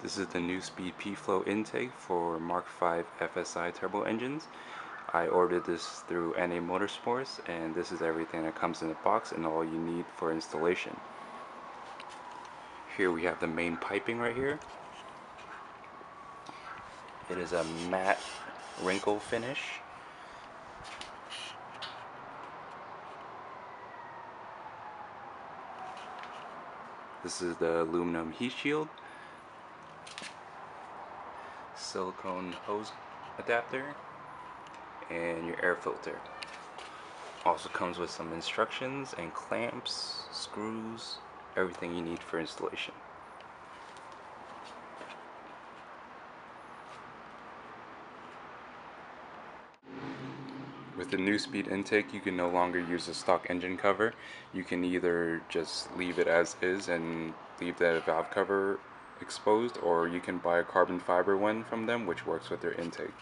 This is the Neuspeed P-Flo intake for Mark V FSI turbo engines. I ordered this through NA Motorsports, and this is everything that comes in the box and all you need for installation. Here we have the main piping right here. It is a matte wrinkle finish. This is the aluminum heat shield, silicone hose adapter, and your air filter. Also comes with some instructions and clamps, screws, everything you need for installation. With the Neuspeed intake, you can no longer use a stock engine cover. You can either just leave it as is and leave the valve cover exposed, or you can buy a carbon fiber one from them, which works with their intake.